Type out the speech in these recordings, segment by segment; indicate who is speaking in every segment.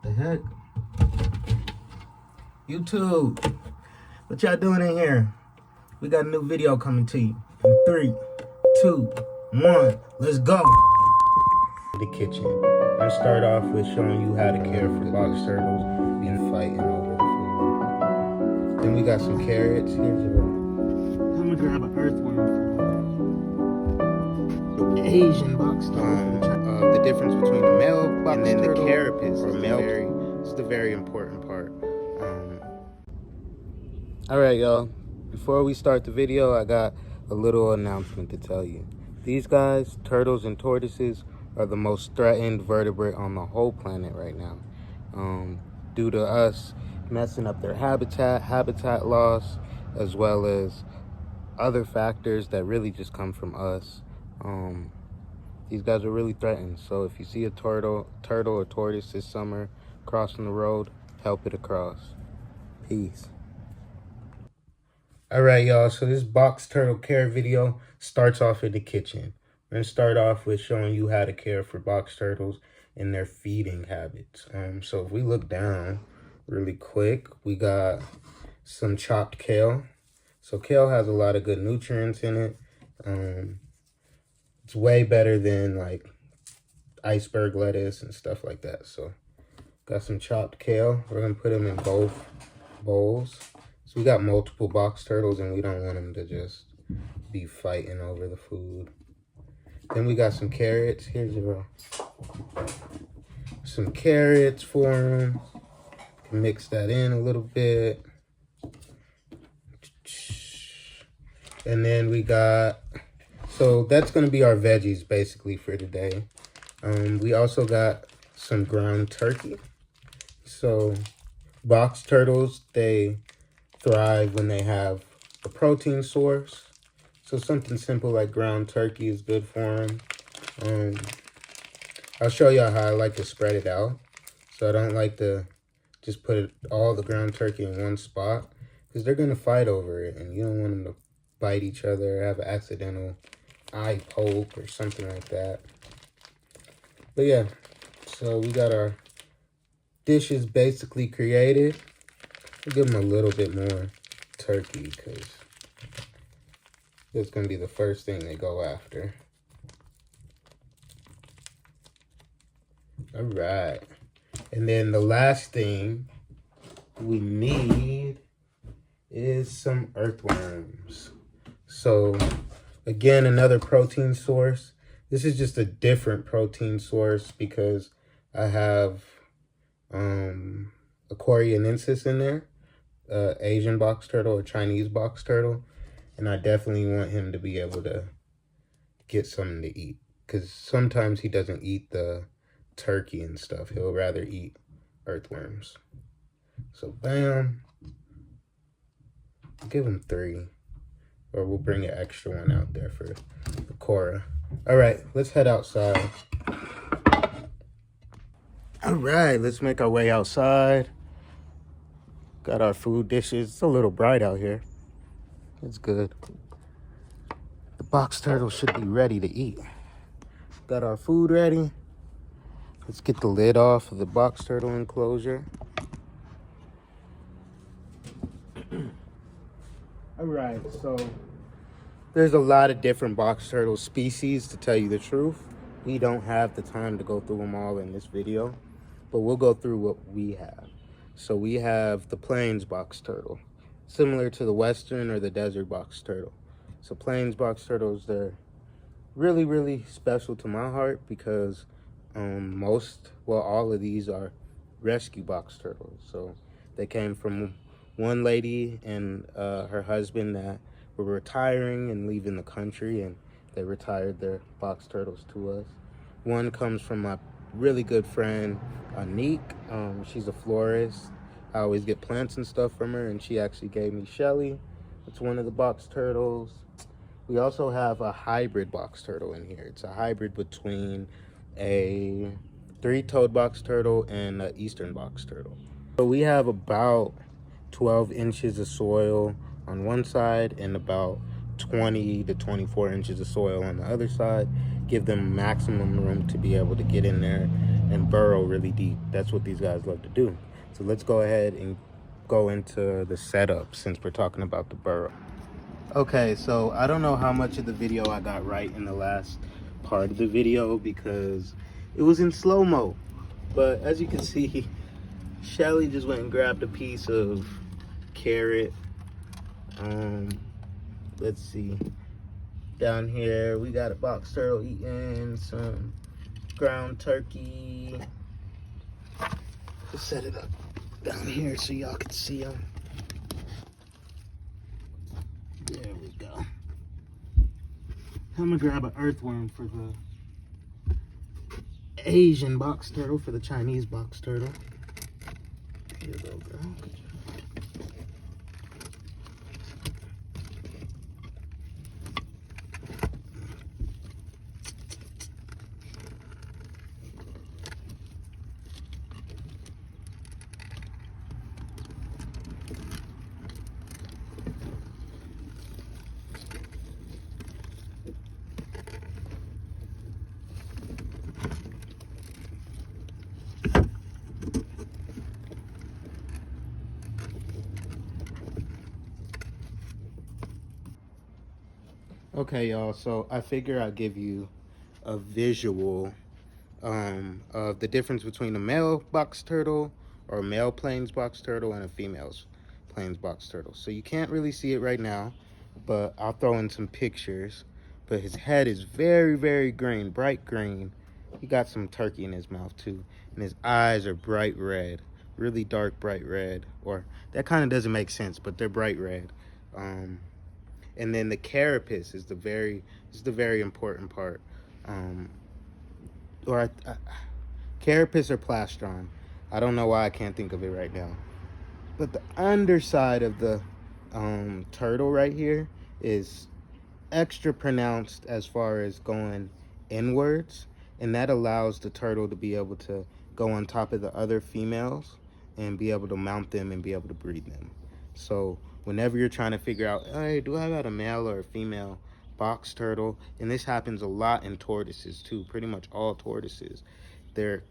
Speaker 1: The heck? YouTube, what y'all doing in here? We got a new video coming to you. In 3, 2, 1, let's go. The kitchen. I'm gonna start off with showing you how to care for box turtles and fighting over the food. Then we got some carrots. Here's your. I'm gonna grab an earthworm. Asian box turtle. The difference between the male box and then the carapace or male. It's the very important part. All right, y'all. Before we start the video, I got a little announcement to tell you. These guys, turtles and tortoises, are the most threatened vertebrate on the whole planet right now. Due to us messing up their habitat loss, as well as other factors that really just come from us. These guys are really threatened. So if you see a turtle or tortoise this summer crossing the road, help it across. Peace. All right, y'all. So this box turtle care video starts off in the kitchen. We're gonna start off with showing you how to care for box turtles and their feeding habits. So if we look down really quick, we got some chopped kale. So kale has a lot of good nutrients in it. It's way better than like iceberg lettuce and stuff like that. So got some chopped kale. We're gonna put them in both bowls. So we got multiple box turtles and we don't want them to just be fighting over the food. Then we got some carrots. Here's your some carrots for them. Mix that in a little bit. And then we got, so that's going to be our veggies basically for today. We also got some ground turkey. So box turtles, they thrive when they have a protein source. So something simple like ground turkey is good for them. I'll show y'all how I like to spread it out. So I don't like to just put all the ground turkey in one spot, because they're going to fight over it and you don't want them to bite each other or have an accidental eye poke or something like that. But yeah, so we got our dishes basically created. We'll give them a little bit more turkey because it's going to be the first thing they go after. All right. And then the last thing we need is some earthworms. So again, another protein source. This is just a different protein source because I have Aquarianensis in there, Asian box turtle or Chinese box turtle. And I definitely want him to be able to get something to eat, because sometimes he doesn't eat the turkey and stuff. He'll rather eat earthworms. So bam, give him 3, or we'll bring an extra one out there for Cora. All right, let's head outside. All right, let's make our way outside. Got our food dishes. It's a little bright out here. It's good. The box turtle should be ready to eat. Got our food ready. Let's get the lid off of the box turtle enclosure. All right, so there's a lot of different box turtle species, to tell you the truth. We don't have the time to go through them all in this video, but we'll go through what we have. So we have the plains box turtle, similar to the western or the desert box turtle. So plains box turtles, they're really, really special to my heart because all of these are rescue box turtles. So they came from one lady and her husband that were retiring and leaving the country, and they retired their box turtles to us. One comes from my really good friend, Anique. She's a florist. I always get plants and stuff from her, and she actually gave me Shelly. It's one of the box turtles. We also have a hybrid box turtle in here. It's a hybrid between a 3-toed box turtle and an eastern box turtle. So we have about 12 inches of soil on one side and about 20 to 24 inches of soil on the other side. Give them maximum room to be able to get in there and burrow really deep. That's what these guys love to do. So let's go ahead and go into the setup since we're talking about the burrow. Okay, so I don't know how much of the video I got right in the last part of the video because it was in slow-mo. But as you can see, Shelly just went and grabbed a piece of carrot. Let's see. Down here, we got a box turtle eating some ground turkey. Let's set it up down here so y'all can see them. There we go. I'm gonna grab an earthworm for the Asian box turtle, for the Chinese box turtle. Here you go, girl. Good job. Okay, y'all, so I figure I'll give you a visual of the difference between a male box turtle or a male plains box turtle and a female's plains box turtle. So you can't really see it right now, but I'll throw in some pictures. But his head is very, very green, bright green. He got some turkey in his mouth too. And his eyes are bright red, really dark bright red. Or that kind of doesn't make sense, but they're bright red. And then the carapace is the very important part. Carapace or plastron. I don't know why I can't think of it right now. But the underside of the turtle right here is extra pronounced as far as going inwards, and that allows the turtle to be able to go on top of the other females and be able to mount them and be able to breed them. So whenever you're trying to figure out, hey, do I got a male or a female box turtle? And this happens a lot in tortoises too, pretty much all tortoises. Their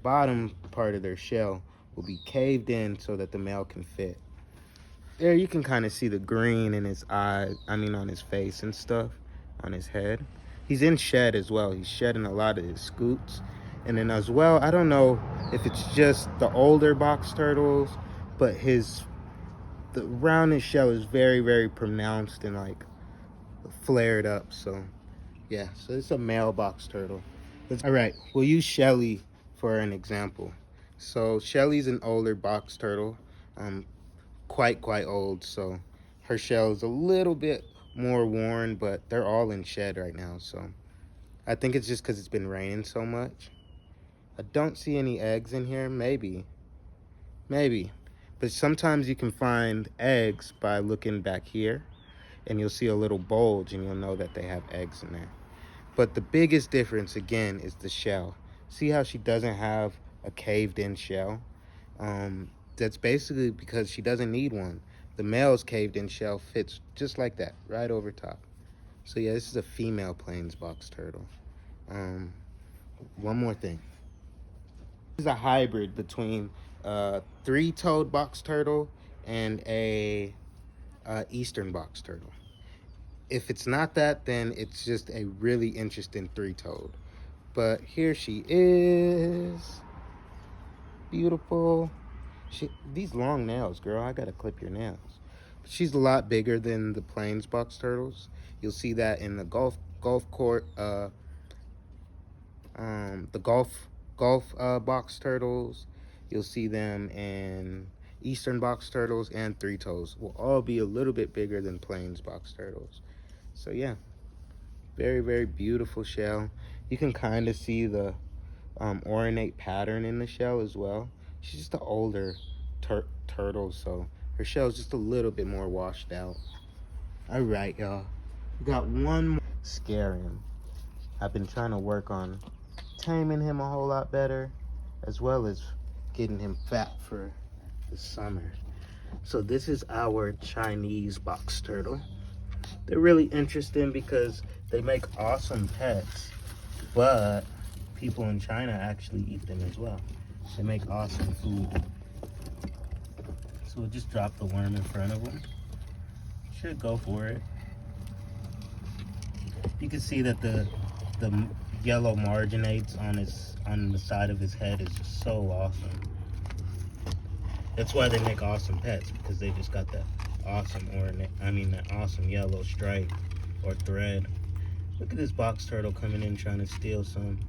Speaker 1: bottom part of their shell will be caved in so that the male can fit. There you can kind of see the green in his eyes, on his face and stuff, on his head. He's in shed as well. He's shedding a lot of his scoots. And then as well, I don't know if it's just the older box turtles, but the round his shell is very, very pronounced and like flared up. So yeah, so it's a male box turtle. All right, we'll use Shelly for an example. So Shelly's an older box turtle, quite old. So her shell is a little bit more worn, but they're all in shed right now. So I think it's just because it's been raining so much. I don't see any eggs in here. Maybe. But sometimes you can find eggs by looking back here, and you'll see a little bulge, and you'll know that they have eggs in there. But the biggest difference, again, is the shell. See how she doesn't have a caved-in shell? That's basically because she doesn't need one. The male's caved-in shell fits just like that, right over top. So yeah, this is a female plains box turtle. One more thing. This is a hybrid between a three-toed box turtle and a eastern box turtle. If it's not that, then it's just a really interesting three-toed. But here she is. Beautiful. These long nails, girl, I gotta clip your nails. But she's a lot bigger than the plains box turtles. You'll see that in the golf court, the golf box turtles. You'll see them in eastern box turtles, and three toes will all be a little bit bigger than plains box turtles. So yeah, very, very beautiful shell. You can kind of see the ornate pattern in the shell as well. She's just an older turtle, so her shell is just a little bit more washed out. All right, y'all, we got one more. Scarium. I've been trying to work on taming him a whole lot better, as well as getting him fat for the summer. So this is our Chinese box turtle. They're really interesting because they make awesome pets, but people in China actually eat them as well. They make awesome food. So we'll just drop the worm in front of him. Should go for it. You can see that the yellow marginates on the side of his head is just so awesome. That's why they make awesome pets, because they just got that awesome that awesome yellow stripe or thread. Look at this box turtle coming in trying to steal some.